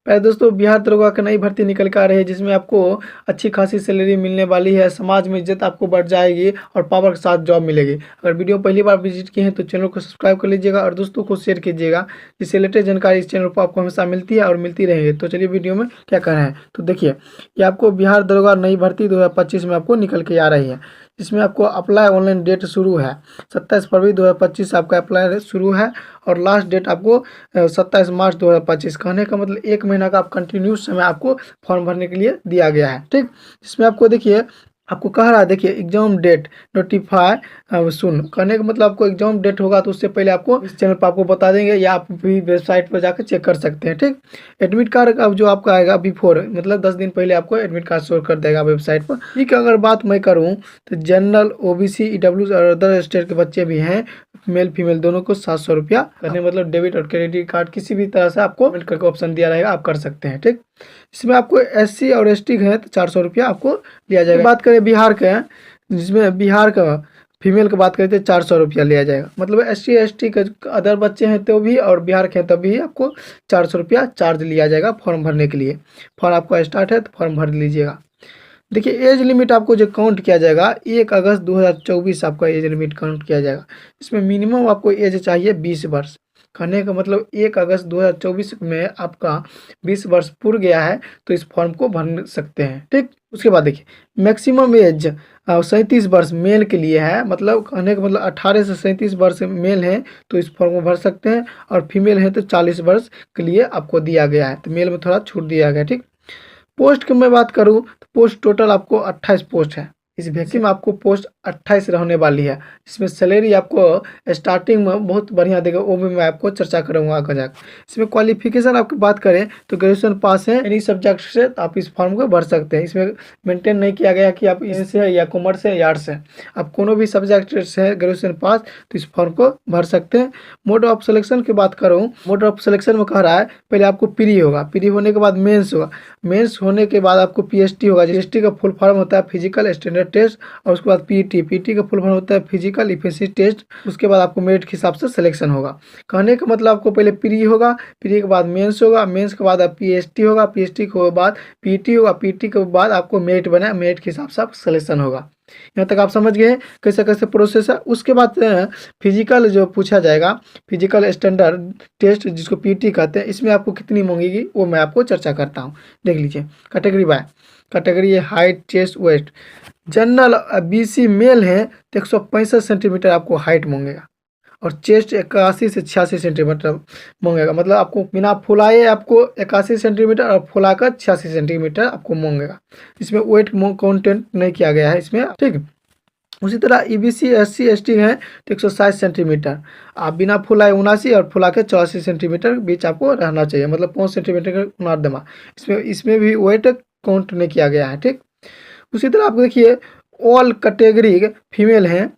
अरे दोस्तों, बिहार दरोगा का नई भर्ती निकल कर आ रही है, जिसमें आपको अच्छी खासी सैलरी मिलने वाली है, समाज में इज्जत आपको बढ़ जाएगी और पावर के साथ जॉब मिलेगी। अगर वीडियो पहली बार विजिट किए हैं तो चैनल को सब्सक्राइब कर लीजिएगा और दोस्तों को शेयर कीजिएगा, जिससे लेटेस्ट जानकारी इस चैनल पर आपको हमेशा मिलती है और मिलती रहेगी। तो चलिए वीडियो में क्या कर रहे हैं तो देखिए, ये आपको बिहार दरोगा नई भर्ती 2025 में आपको निकल के आ रही है। इसमें आपको अप्लाई ऑनलाइन डेट शुरू है 27 फरवरी 2025 से आपका अप्लाई शुरू है और लास्ट डेट आपको 27 मार्च 2025। कहने का मतलब 1 महीना का आप कंटिन्यूस समय आपको फॉर्म भरने के लिए दिया गया है। ठीक, इसमें आपको देखिए, आपको कह रहा है, देखिए एग्जाम डेट नोटिफाई सुन। कहने का मतलब आपको एग्जाम डेट होगा तो उससे पहले आपको इस चैनल पर आपको बता देंगे, या आप भी वेबसाइट पर जाकर चेक कर सकते हैं। ठीक, एडमिट कार्ड अब जो आपका आएगा बिफोर, मतलब 10 दिन पहले आपको एडमिट कार्ड शो कर देगा वेबसाइट पर। ठीक, अगर बात मैं करूँ तो जनरल, ओबीसी, ईडब्ल्यू और अदर स्टेट के बच्चे भी हैं, मेल फीमेल दोनों को 700 रुपया करने, मतलब डेबिट और क्रेडिट कार्ड किसी भी तरह से आपको पेमेंट करके ऑप्शन दिया रहेगा, आप कर सकते हैं। ठीक, इसमें आपको एससी और एसटी है तो 400 रुपया आपको लिया जाएगा। बात करें बिहार के, जिसमें बिहार का फीमेल की बात करें तो 400 रुपया लिया जाएगा, मतलब एससी एसटी के अदर बच्चे हैं तो भी और बिहार के हैं तब भी आपको 400 रुपया चार्ज लिया जाएगा फॉर्म भरने के लिए। फॉर्म आपका स्टार्ट है तो फॉर्म भर लीजिएगा। देखिए, एज लिमिट आपको जो काउंट किया जाएगा 1 अगस्त 2024 आपका एज लिमिट काउंट किया जाएगा। इसमें मिनिमम आपको एज चाहिए 20 वर्ष। कहने का मतलब 1 अगस्त 2024 में आपका 20 वर्ष पूर गया है तो इस फॉर्म को भर सकते हैं। ठीक, उसके बाद देखिए, मैक्सिमम एज 37 वर्ष मेल के लिए है, मतलब कहने का मतलब 18 से 37 वर्ष मेल है तो इस फॉर्म को भर सकते हैं, और फीमेल है तो 40 वर्ष के लिए आपको दिया गया है, तो मेल में थोड़ा छूट दिया गया है। ठीक, पोस्ट की मैं बात करूं तो पोस्ट टोटल आपको 28 पोस्ट है। इस वैकेंसी में आपको पोस्ट 28 रहने वाली है। इसमें सैलरी आपको स्टार्टिंग में बहुत बढ़िया देगा, वो भी मैं आपको चर्चा करूंगा आगे जाकर। इसमें क्वालिफिकेशन आपकी बात करें तो ग्रेजुएशन पास है एनी सब्जेक्ट से, तो आप इस फॉर्म को भर सकते हैं। इसमें मेंटेन नहीं किया गया कि आप इससे है या कॉमर्स है या आर्ट्स है, आप कोनो भी सब्जेक्ट से ग्रेजुएशन पास तो इस फॉर्म को भर सकते हैं। मोड ऑफ सिलेक्शन की बात करूँ, मोड ऑफ सिलेक्शन में कह रहा है पहले आपको प्री होगा, प्री होने के बाद मेंस होगा, मेंस होने के बाद आपको पीएसटी होगा। जीएसटी का फुल फॉर्म होता है फिजिकल स्टैंडर्ड टेस्ट, और उसके बाद पीटी, पीटी का फुल फॉर्म होता है फिजिकल इफिशिएंसी टेस्ट। उसके बाद आपको मेरिट के हिसाब से सिलेक्शन होगा। कहने का मतलब आपको पहले प्री होगा, प्री के बाद मेंस होगा, मेंस के बाद पीएसटी होगा, पीएसटी के बाद पीटी होगा, पीटी के बाद आपको मेरिट बना, मेरिट के हिसाब से आप सिलेक्शन होगा। यहाँ तक आप समझ गए कैसे कैसे प्रोसेस है। उसके बाद फिजिकल जो पूछा जाएगा, फिजिकल स्टैंडर्ड टेस्ट जिसको पीटी कहते हैं, इसमें आपको कितनी मांगेगी वो मैं आपको चर्चा करता हूँ। देख लीजिए, कैटेगरी बाय कैटेगरी है height, chest, waist. General BC male है तो 165 सेंटीमीटर आपको हाइट मांगेगा, और चेस्ट 81 से 86 सेंटीमीटर मांगेगा, मतलब आपको बिना फुलाए आपको 81 सेंटीमीटर और फुलाकर 86 सेंटीमीटर आपको मांगेगा। इसमें वेट कंटेंट नहीं किया गया है इसमें। ठीक, उसी तरह ईबीसी एससी एसटी है तो 160 सेंटीमीटर, आप बिना फुलाए 79 और फुला के 84 सेंटीमीटर बीच आपको रहना चाहिए, मतलब 5 सेंटीमीटर का नॉर्दमा। इसमें भी वेट काउंट नहीं किया गया है। ठीक, उसी तरह आप देखिए, ऑल कैटेगरी फीमेल हैं,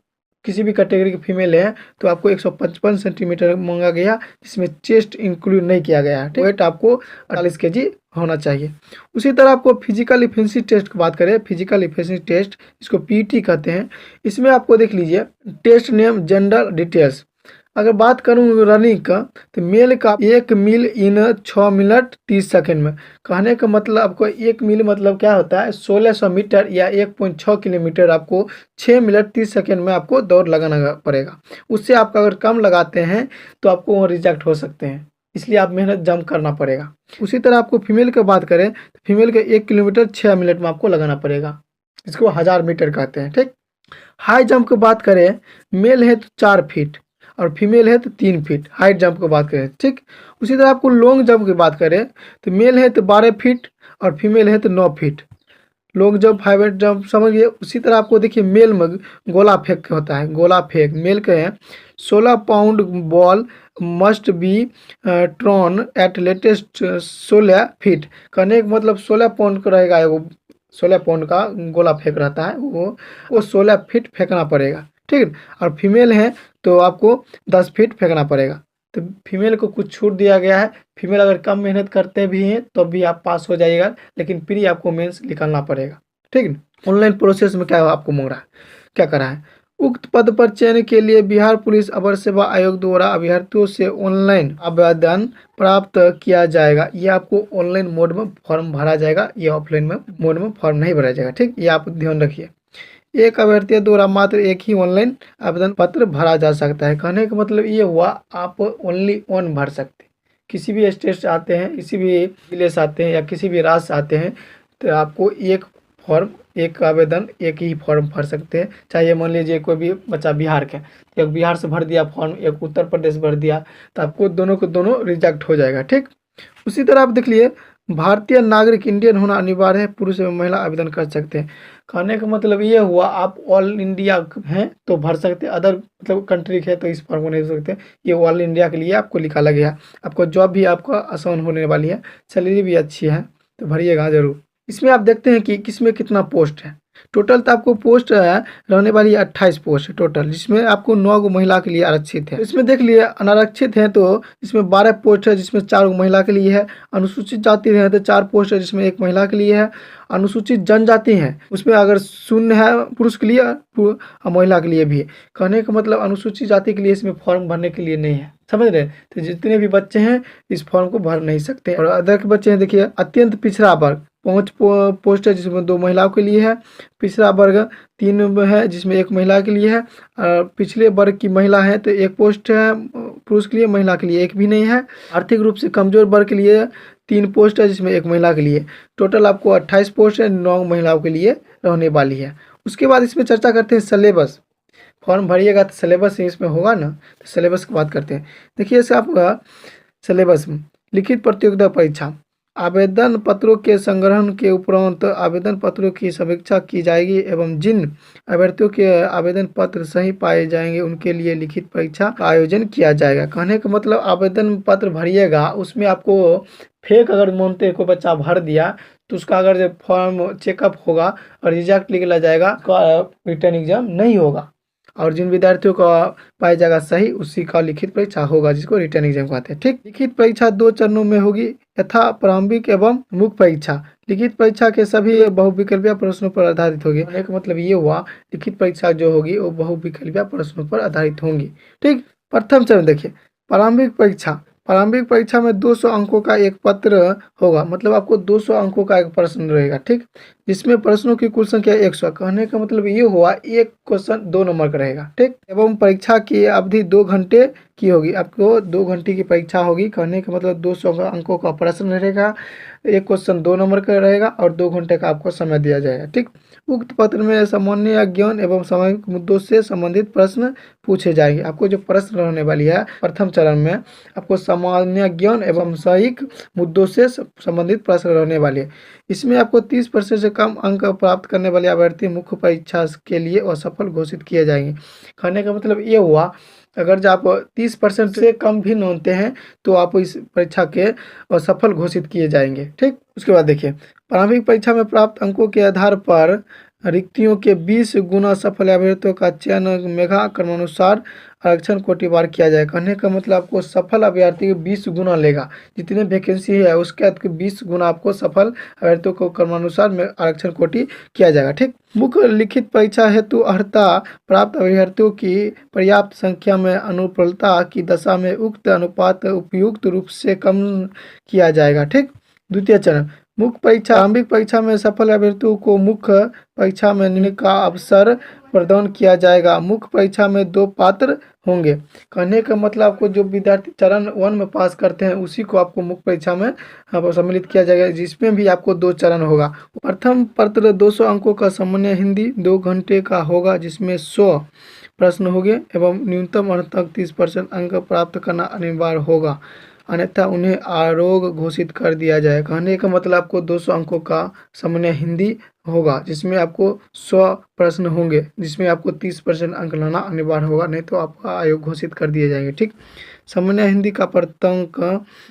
किसी भी कैटेगरी के फीमेल है तो आपको 155 सेंटीमीटर मांगा गया, जिसमें चेस्ट इंक्लूड नहीं किया गया है। वेट आपको 48 केजी होना चाहिए। उसी तरह आपको फिजिकल इफिशिएंसी टेस्ट की बात करें, फिजिकल इफिशिएंसी टेस्ट इसको पीटी कहते हैं। इसमें आपको देख लीजिए, टेस्ट नेम, जेंडर डिटेल्स। अगर बात करूँ रनिंग का तो मेल का 1 मील इन 6 मिनट 30 सेकंड में। कहने का मतलब आपको 1 मील मतलब क्या होता है, 1600 मीटर या 1.6 किलोमीटर आपको 6 मिनट 30 सेकंड में आपको दौड़ लगाना पड़ेगा। उससे आप अगर कम लगाते हैं तो आपको वो रिजेक्ट हो सकते हैं, इसलिए आप मेहनत जम करना पड़ेगा। उसी तरह आपको फीमेल की बात करें तो फीमेल के 1 किलोमीटर 6 मिनट में आपको लगाना पड़ेगा, इसको 1000 मीटर कहते हैं। ठीक, हाई जंप की बात करें, मेल है तो 4 फीट और फीमेल है तो 3 फीट हाइट जंप की बात करें। ठीक, उसी तरह आपको लॉन्ग जंप की बात करें तो मेल है तो 12 फीट और फीमेल है तो 9 feet. Long jump, high jump समझिए। उसी तरह आपको देखिए, मेल में गोला फेंक होता है, गोला फेंक मेल के हैं। 16 pound ball must be thrown at latest 16 feet. कहने का मतलब 16 पाउंड का रहेगा, एगो 16 पाउंड का गोला फेंक रहता है, वो 16 फीट फेंकना पड़ेगा। ठीक है, और फीमेल है तो आपको 10 फीट फेंकना पड़ेगा। तो फीमेल को कुछ छूट दिया गया है, फीमेल अगर कम मेहनत करते भी हैं तो भी आप पास हो जाइएगा, लेकिन प्री आपको मेंस निकालना पड़ेगा। ठीक है, ऑनलाइन प्रोसेस में क्या आपको मांग रहा है, क्या कर रहा है, उक्त पद पर चयन के लिए बिहार पुलिस अवर सेवा आयोग द्वारा अभ्यर्थियों से ऑनलाइन आवेदन प्राप्त किया जाएगा। ये आपको ऑनलाइन मोड में फॉर्म भरा जाएगा, ये ऑफलाइन में मोड में फॉर्म नहीं भरा जाएगा। ठीक, ये आप ध्यान रखिए। एक अभ्यर्थी द्वारा मात्र एक ही ऑनलाइन आवेदन पत्र भरा जा सकता है। कहने का मतलब ये हुआ, आप ओनली वन भर सकते हैं। किसी भी स्टेट से आते हैं, किसी भी जिले से आते हैं या किसी भी राज्य से आते हैं, तो आपको एक फॉर्म, एक आवेदन, एक ही फॉर्म भर सकते हैं। चाहे मान लीजिए कोई भी बच्चा बिहार का, एक बिहार से भर दिया फॉर्म, एक उत्तर प्रदेश भर दिया, तो आपको दोनों को दोनों रिजेक्ट हो जाएगा। ठीक, उसी तरह आप देख लिए, भारतीय नागरिक इंडियन होना अनिवार्य है, पुरुष एवं महिला आवेदन कर सकते हैं। कहने का मतलब ये हुआ, आप ऑल इंडिया हैं तो भर सकते हैं, अदर मतलब कंट्री है तो इस फॉर्म को नहीं भर सकते। ये ऑल इंडिया के लिए आपको निकाला गया। आपको जॉब भी आपको आसान होने वाली है, सैलरी भी अच्छी है, तो भरिएगा जरूर। इसमें आप देखते हैं कि किसमें कितना पोस्ट है। टोटल तो आपको पोस्ट रहने वाली 28 पोस्ट है टोटल, जिसमें आपको 9 महिला के लिए आरक्षित है। इसमें देख लिए अनारक्षित है तो इसमें 12 पोस्ट है, जिसमें 4 महिला के लिए है। अनुसूचित जाति है तो 4 पोस्ट है, जिसमें 1 महिला के लिए है। अनुसूचित जनजाति है उसमें अगर शून्य है पुरुष के लिए और महिला के लिए भी है। कहने का मतलब अनुसूचित जाति के लिए इसमें फॉर्म भरने के लिए नहीं है, समझ रहे हैं। तो जितने भी बच्चे हैं इस फॉर्म को भर नहीं सकते। और अदर के बच्चे हैं, देखिए अत्यंत पिछड़ा वर्ग 5 पोस्ट है, जिसमें 2 महिलाओं के लिए है। पिछड़ा वर्ग 3 है, जिसमें 1 महिला के लिए है। और पिछले वर्ग की महिला है तो 1 पोस्ट है पुरुष के लिए, महिला के लिए 1 भी नहीं है। आर्थिक रूप से कमजोर वर्ग के लिए 3 पोस्ट है, जिसमें 1 महिला के लिए। टोटल आपको 28 पोस्ट है, 9 महिलाओं के लिए रहने वाली है। उसके बाद इसमें चर्चा करते हैं सिलेबस। फॉर्म भरिएगा तो सिलेबस इसमें होगा ना, तो सिलेबस की बात करते हैं। देखिए इसे आपका सिलेबस में लिखित प्रतियोगिता परीक्षा, आवेदन पत्रों के संग्रहण के उपरांत आवेदन पत्रों की समीक्षा की जाएगी एवं जिन अभ्यर्थियों के आवेदन पत्र सही पाए जाएंगे उनके लिए लिखित परीक्षा का आयोजन किया जाएगा। कहने का मतलब आवेदन पत्र भरिएगा, उसमें आपको फेक अगर मानते कोई बच्चा भर दिया तो उसका अगर जब फॉर्म चेकअप होगा और रिजेक्ट निकला जाएगा, रिटर्न एग्जाम नहीं होगा। और जिन विद्यार्थियों का पाया जाएगा सही, उसी का लिखित परीक्षा होगा, जिसको रिटर्न एग्जाम कहते हैं। ठीक, लिखित परीक्षा 2 चरणों में होगी, यथा प्रारंभिक एवं मुख्य परीक्षा। लिखित परीक्षा के सभी बहुविकल्पीय प्रश्नों पर आधारित होगी। कहने का मतलब ये हुआ, लिखित परीक्षा जो होगी वो बहुविकल्पीय प्रश्नों पर आधारित होंगी। ठीक, प्रथम चरण देखिए, प्रारंभिक परीक्षा। प्रारंभिक परीक्षा में 200 अंकों का एक पत्र होगा, मतलब आपको 200 अंकों का एक प्रश्न रहेगा। ठीक, जिसमें प्रश्नों की कुल संख्या 100। कहने का मतलब ये हुआ, एक क्वेश्चन 2 नंबर का रहेगा। ठीक, एवं परीक्षा की अवधि 2 घंटे की होगी, आपको 2 घंटे की परीक्षा होगी। कहने का मतलब 200 अंकों का प्रश्न रहेगा, एक क्वेश्चन 2 नंबर का रहेगा और 2 घंटे का आपको समय दिया जाएगा। ठीक, उक्त पत्र में सामान्य ज्ञान एवं सामयिक मुद्दों से संबंधित प्रश्न पूछे जाएंगे। आपको जो प्रश्न रहने वाली है प्रथम चरण में, आपको सामान्य ज्ञान एवं सामयिक मुद्दों से संबंधित प्रश्न रहने वाले हैं। इसमें आपको 30% से कम अंक प्राप्त करने वाले अभ्यर्थी मुख्य परीक्षा के लिए असफल घोषित किए जाएंगे। कहने का मतलब ये हुआ, अगर जब आप 30% से कम भी मानते हैं तो आप इस परीक्षा के असफल घोषित किए जाएंगे। ठीक, उसके बाद देखिए, प्रारंभिक परीक्षा में प्राप्त अंकों के आधार पर रिक्तियों के 20 गुना सफल अभ्यर्थियों का चयन मेधा क्रमानुसार आरक्षण कोटिवार किया जाए। कहने का मतलब आपको सफल अभ्यर्थी 20 गुना लेगा, जितने वैकेंसी है उसके 20 गुना आपको सफल अभ्यर्थियों को क्रमानुसार में आरक्षण कोटि किया जाएगा। ठीक, मुख्य लिखित परीक्षा हेतु अर्हता प्राप्त अभ्यर्थियों की पर्याप्त संख्या में अनुपलता की दशा में उक्त अनुपात उपयुक्त रूप से कम किया जाएगा। ठीक, द्वितीय चरण मुख्य परीक्षा। प्रारंभिक परीक्षा में सफल अभ्यर्थियों को मुख्य परीक्षा में निर्णय का अवसर प्रदान किया जाएगा। मुख्य परीक्षा में 2 पात्र होंगे। कहने का मतलब आपको जो विद्यार्थी चरण 1 में पास करते हैं उसी को आपको मुख्य परीक्षा में सम्मिलित किया जाएगा, जिसमें भी आपको 2 चरण होगा। प्रथम पत्र 200 अंकों का सामान्य हिंदी 2 घंटे का होगा, जिसमें 100 प्रश्न होंगे एवं न्यूनतम अंक तक 30% अंक प्राप्त करना अनिवार्य होगा, अन्यथा उन्हें अयोग्य घोषित कर दिया जाए। कहने का मतलब आपको 200 अंकों का सामान्य हिंदी होगा, जिसमें आपको 100 प्रश्न होंगे, जिसमें आपको 30% अंक लाना अनिवार्य होगा, नहीं तो आपका आयोग घोषित कर दिए जाएंगे। ठीक, सामान्य हिंदी का प्रत्यंक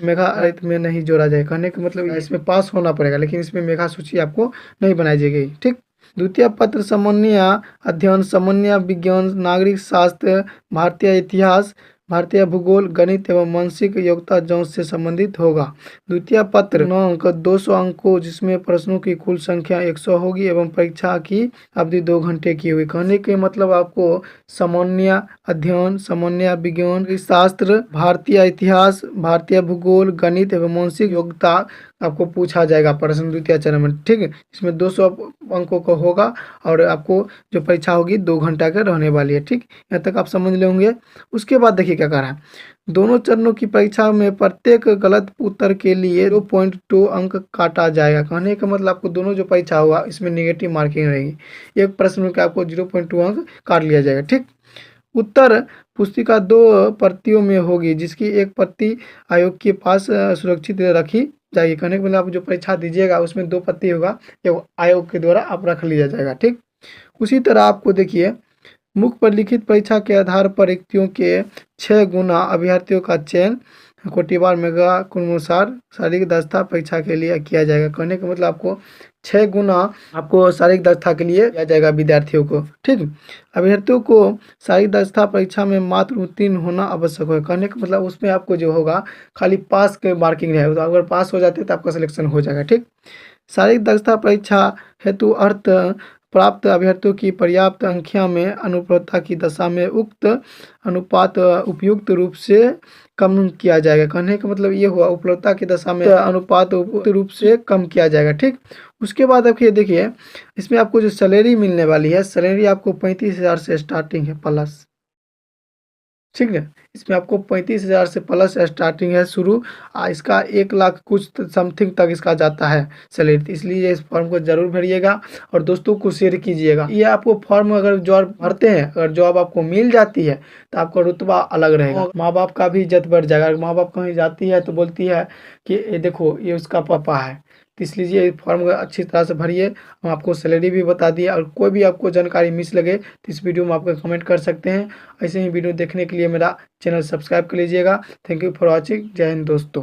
मेघा में नहीं जोड़ा जाए। कहने का मतलब इसमें पास होना पड़ेगा, लेकिन इसमें मेघा सूची आपको नहीं बनाई जाएगी। ठीक, द्वितीय पत्र सामान्य अध्ययन, सामान्य विज्ञान, नागरिक शास्त्र, भारतीय इतिहास, भारतीय भूगोल, गणित एवं मानसिक योग्यता जांच से संबंधित होगा। द्वितीय पत्र 9 अंक 200 अंकों जिसमें प्रश्नों की कुल संख्या 100 होगी एवं परीक्षा की अवधि 2 घंटे की होगी। कहने के मतलब आपको सामान्य अध्ययन, सामान्य विज्ञान शास्त्र, भारतीय इतिहास, भारतीय भूगोल, गणित एवं मानसिक योग्यता आपको पूछा जाएगा प्रश्न द्वितीय चरण में। ठीक है, इसमें 200 अंकों का होगा और आपको जो परीक्षा होगी 2 घंटा के रहने वाली है। ठीक, यहाँ तक आप समझ ले होंगे। उसके बाद देखिए क्या कह रहा है, दोनों चरणों की परीक्षा में प्रत्येक गलत उत्तर के लिए 0.2 अंक काटा जाएगा। कहने का मतलब आपको दोनों जो परीक्षा होगा इसमें निगेटिव मार्किंग रहेगी। एक प्रश्न में आपको 0.2 अंक काट लिया जाएगा। ठीक, उत्तर पुस्तिका 2 प्रतियों में होगी जिसकी एक प्रति आयोग के पास सुरक्षित रखी जाएगी। कहने का मतलब आप जो परीक्षा दीजिएगा उसमें 2 प्रति होगा, ये आयोग के द्वारा आप रख लिया जाएगा। ठीक, उसी तरह आपको देखिए मुख पर लिखित परीक्षा के आधार पर रिक्तियों के 6 गुना अभ्यर्थियों का चयन कोटिवार मेगा अनुसार शारीरिक दक्षता परीक्षा के लिए किया जाएगा। कहने का मतलब आपको 6 गुना आपको शारीरिक दक्षता के लिए किया जाएगा विद्यार्थियों को। ठीक, अभ्यर्थियों को शारीरिक दक्षता परीक्षा में मात्र उत्तीर्ण होना आवश्यक है। कहने का मतलब उसमें आपको जो होगा खाली पास के मार्किंग रहेगा, तो अगर पास हो जाते तो आपका सिलेक्शन हो जाएगा। ठीक, शारीरिक दक्षता परीक्षा हेतु अर्थ प्राप्त अभ्यर्थियों की पर्याप्त संख्या में अनुपलब्धता की दशा में उक्त अनुपात उपयुक्त रूप से कम किया जाएगा। कहने का मतलब ये हुआ उपलब्धता की दशा में अनुपात उपयुक्त रूप से कम किया जाएगा। ठीक, उसके बाद आपको देखिए इसमें आपको जो सैलरी मिलने वाली है, सैलरी आपको 35,000 से स्टार्टिंग है प्लस। ठीक है, इसमें आपको 35,000 से प्लस स्टार्टिंग है शुरू। इसका 1 लाख कुछ समथिंग तक इसका जाता है सैलरी, इसलिए इस फॉर्म को जरूर भरिएगा और दोस्तों को शेयर कीजिएगा। ये आपको फॉर्म अगर जॉब भरते हैं, अगर जॉब आपको मिल जाती है तो आपका रुतबा अलग रहेगा, माँ बाप का भी इज्जत बढ़ जाएगा। माँ बाप कहीं जाती है तो बोलती है कि ये देखो ये उसका पापा है, तो इसलिए फॉर्म अच्छी तरह से भरिए। हम आपको सैलरी भी बता दिए, और कोई भी आपको जानकारी मिस लगे तो इस वीडियो में आपको कमेंट कर सकते हैं। ऐसे ही वीडियो देखने के लिए मेरा चैनल सब्सक्राइब कर लीजिएगा। Thank you for watching. जय हिंद दोस्तों।